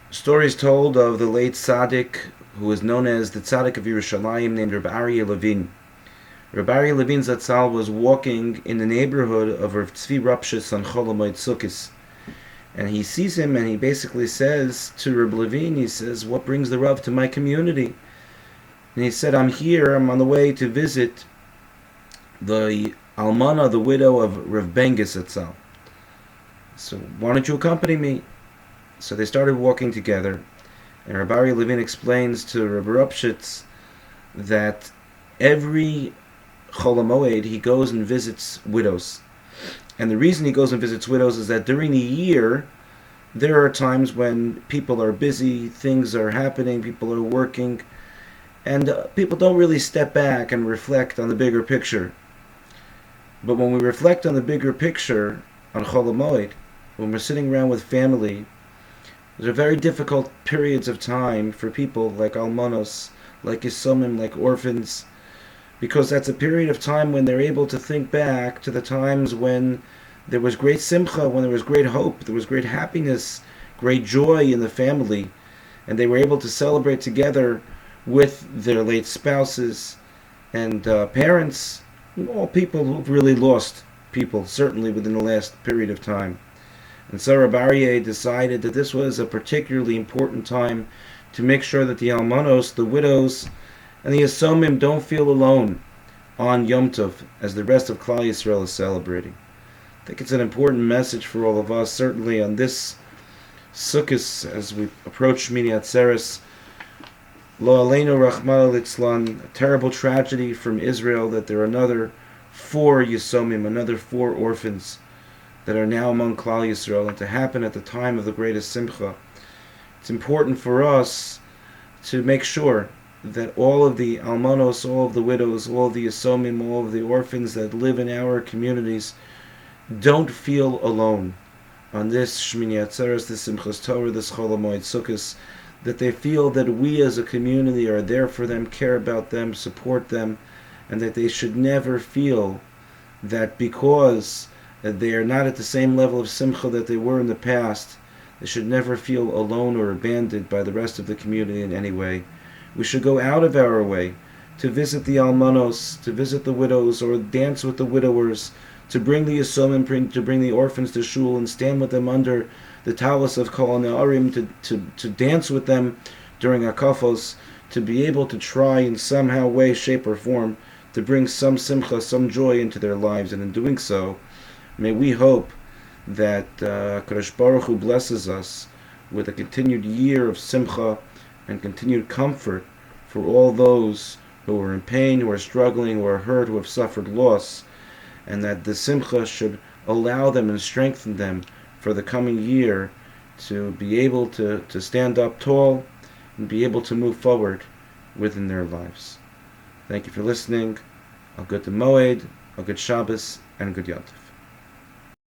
Stories told of the late tzaddik who was known as the tzaddik of Yerushalayim, named Rabbi Aryeh Levin. Rabbi Aryeh Levin Zatzal was walking in the neighborhood of Rav Tzvi Rapshitz on Chol Hamoed Sukkos, and he sees him and he basically says to Rabbi Levin, he says, "What brings the Rav to my community?" And he said, I'm on the way to visit the Almana, the widow of Rav Bengis Zatzal. So why don't you accompany me? So they started walking together, and Rabbi Aryeh Levin explains to Rabbi Rapshitz that every Chol HaMoed he goes and visits widows. And the reason he goes and visits widows is that during the year there are times when people are busy, things are happening, people are working, and people don't really step back and reflect on the bigger picture. But when we reflect on the bigger picture on Chol HaMoed, when we're sitting around with family, there are very difficult periods of time for people like almanos, like yisomim, like orphans, because that's a period of time when they're able to think back to the times when there was great simcha, when there was great hope, there was great happiness, great joy in the family, and they were able to celebrate together with their late spouses and parents, all people who've really lost people, certainly within the last period of time. And so Rabbi Aryeh decided that this was a particularly important time to make sure that the almanos, the widows, and the yisomim don't feel alone on Yom Tov as the rest of Klal Yisrael is celebrating. I think it's an important message for all of us, certainly on this Sukkot as we approach Shemini Atzeres. Lo Aleinu Rachmana Litzlan, a terrible tragedy from Israel that there are another 4 yisomim, another 4 orphans that are now among Klal Yisrael, and to happen at the time of the greatest simcha. It's important for us to make sure that all of the almanos, all of the widows, all of the yisomim, all of the orphans that live in our communities don't feel alone on this Shemini Atzeres, this Simchas Torah, this Chol HaMoed Sukkos, that they feel that we as a community are there for them, care about them, support them, and that they should never feel that because they are not at the same level of simcha that they were in the past, they should never feel alone or abandoned by the rest of the community in any way. We should go out of our way to visit the almanos, to visit the widows, or dance with the widowers, to bring the yisomim, to bring the orphans to shul and stand with them under the talis of Kol Ne'arim, to dance with them during akafos, to be able to try in somehow, way, shape, or form to bring some simcha, some joy into their lives. And in doing so, may we hope that Kadosh Baruch Hu blesses us with a continued year of simcha and continued comfort for all those who are in pain, who are struggling, who are hurt, who have suffered loss, and that the simcha should allow them and strengthen them for the coming year to be able to stand up tall and be able to move forward within their lives. Thank you for listening. A good Moed, a good Shabbos, and a good Yom Tov.